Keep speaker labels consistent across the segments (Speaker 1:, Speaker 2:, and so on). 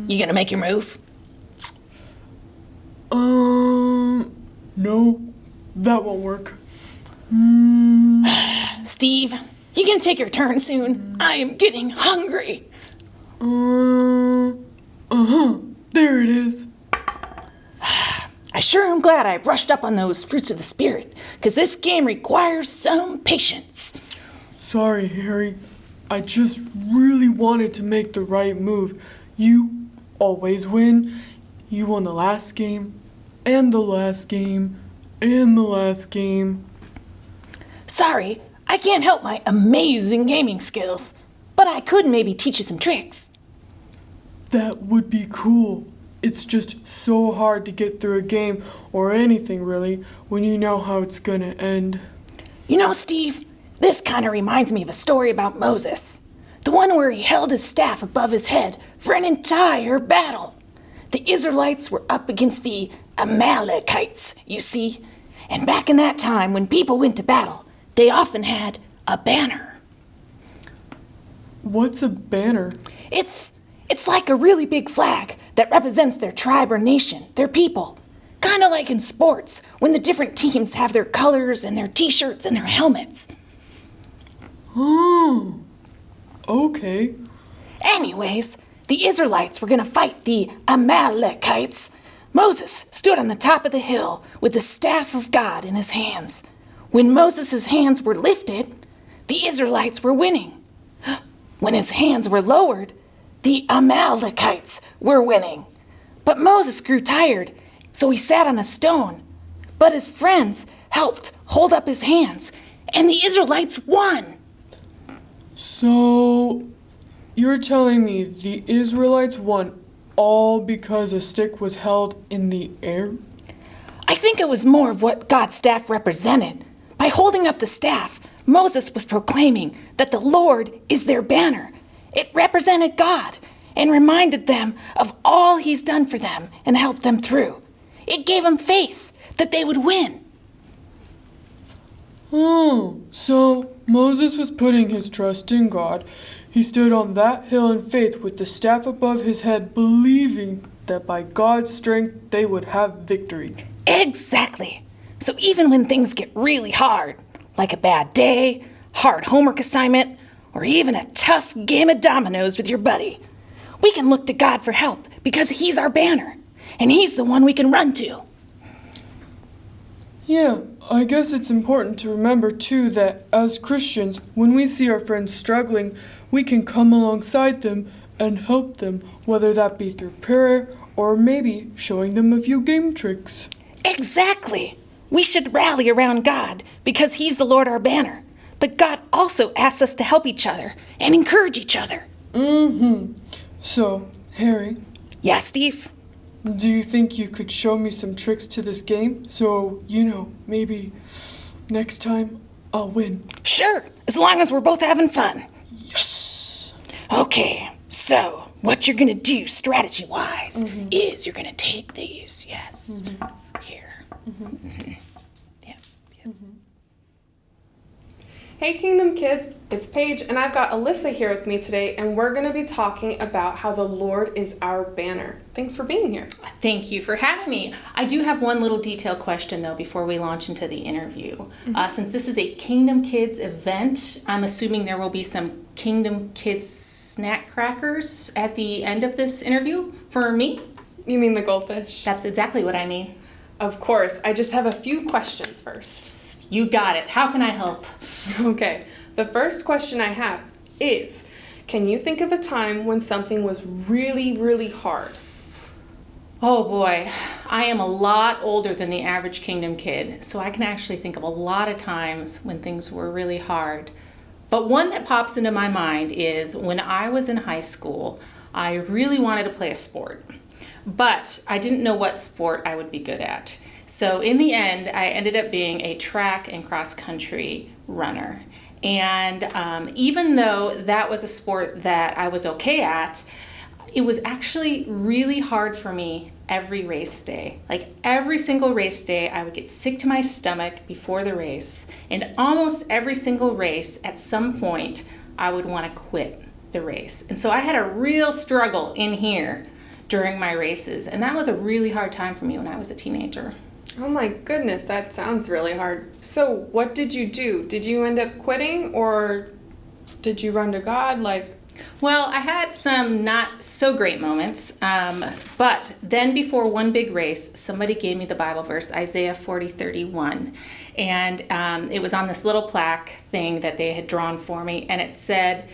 Speaker 1: You gonna make your move?
Speaker 2: No, that won't work.
Speaker 1: Steve, you gonna take your turn soon? I am getting hungry.
Speaker 2: There it is.
Speaker 1: I sure am glad I brushed up on those fruits of the spirit, because this game requires some patience.
Speaker 2: Sorry, Harry. I just really wanted to make the right move. You always win. You won the last game, and the last game, and the last game.
Speaker 1: Sorry, I can't help my amazing gaming skills, but I could maybe teach you some tricks.
Speaker 2: That would be cool. It's just so hard to get through a game, or anything really, when you know how it's gonna end.
Speaker 1: You know, Steve, this kind of reminds me of a story about Moses. The one where he held his staff above his head for an entire battle. The Israelites were up against the Amalekites, you see. And back in that time, when people went to battle, they often had a banner.
Speaker 2: What's a banner?
Speaker 1: It's like a really big flag that represents their tribe or nation, their people. Kind of like in sports, when the different teams have their colors and their t-shirts and their helmets.
Speaker 2: Oh, okay.
Speaker 1: Anyways, the Israelites were going to fight the Amalekites. Moses stood on the top of the hill with the staff of God in his hands. When Moses' hands were lifted, the Israelites were winning. When his hands were lowered, the Amalekites were winning. But Moses grew tired, so he sat on a stone. But his friends helped hold up his hands, and the Israelites won.
Speaker 2: So, you're telling me the Israelites won all because a stick was held in the air?
Speaker 1: I think it was more of what God's staff represented. By holding up the staff, Moses was proclaiming that the Lord is their banner. It represented God and reminded them of all he's done for them and helped them through. It gave them faith that they would win.
Speaker 2: Oh, so Moses was putting his trust in God. He stood on that hill in faith with the staff above his head, believing that by God's strength they would have victory.
Speaker 1: Exactly. So even when things get really hard, like a bad day, hard homework assignment, or even a tough game of dominoes with your buddy, we can look to God for help because he's our banner, and he's the one we can run to.
Speaker 2: Yeah, I guess it's important to remember too that as Christians, when we see our friends struggling, we can come alongside them and help them, whether that be through prayer or maybe showing them a few game tricks.
Speaker 1: Exactly. We should rally around God because he's the Lord our banner. But God also asks us to help each other and encourage each other.
Speaker 2: So, Harry.
Speaker 1: Yeah, Steve?
Speaker 2: Do you think you could show me some tricks to this game? So, maybe next time I'll win.
Speaker 1: Sure, as long as we're both having fun.
Speaker 2: Yes!
Speaker 1: Okay, so what you're gonna do strategy-wise is you're gonna take these, here. Yeah.
Speaker 3: Hey Kingdom Kids, it's Paige and I've got Alyssa here with me today and we're going to be talking about how the Lord is our banner. Thanks for being here.
Speaker 4: Thank you for having me. I do have one little detailed question though before we launch into the interview. Since this is a Kingdom Kids event, I'm assuming there will be some Kingdom Kids snack crackers at the end of this interview for me?
Speaker 3: You mean the goldfish?
Speaker 4: That's exactly what I mean.
Speaker 3: Of course. I just have a few questions first.
Speaker 4: You got it. How can I help?
Speaker 3: Okay, the first question I have is, can you think of a time when something was really, really hard?
Speaker 4: Oh boy, I am a lot older than the average Kingdom Kid, so I can actually think of a lot of times when things were really hard. But one that pops into my mind is when I was in high school, I really wanted to play a sport, but I didn't know what sport I would be good at. So in the end, I ended up being a track and cross-country runner. And even though that was a sport that I was okay at, it was actually really hard for me every race day. Like every single race day, I would get sick to my stomach before the race. And almost every single race, at some point, I would want to quit the race. And so I had a real struggle in here during my races. And that was a really hard time for me when I was a teenager.
Speaker 3: Oh my goodness, that sounds really hard. So what did you do? Did you end up quitting, or did you run to God?
Speaker 4: Well, I had some not so great moments, but then before one big race, somebody gave me the Bible verse, Isaiah 40:31, and it was on this little plaque thing that they had drawn for me, and it said,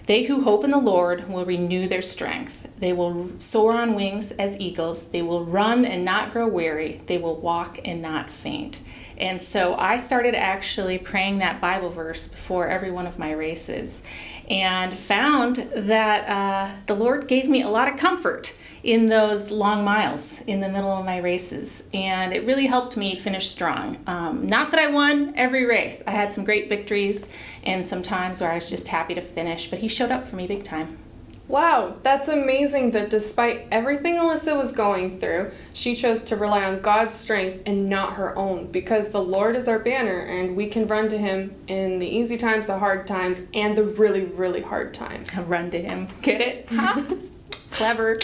Speaker 4: "They who hope in the Lord will renew their strength. They will soar on wings as eagles. They will run and not grow weary. They will walk and not faint." And so I started actually praying that Bible verse before every one of my races, and found that the Lord gave me a lot of comfort in those long miles in the middle of my races, and it really helped me finish strong. Not that I won every race. I had some great victories and some times where I was just happy to finish, but he showed up for me big time.
Speaker 3: Wow, that's amazing that despite everything Alyssa was going through, she chose to rely on God's strength and not her own, because the Lord is our banner and we can run to him in the easy times, the hard times, and the really, really hard times.
Speaker 4: Run to him. Get it? Clever.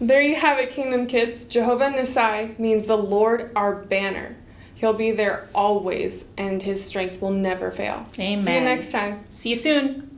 Speaker 3: There you have it, Kingdom Kids. Jehovah Nissi means the Lord our banner. He'll be there always, and his strength will never fail.
Speaker 4: Amen.
Speaker 3: See you next time.
Speaker 4: See you soon.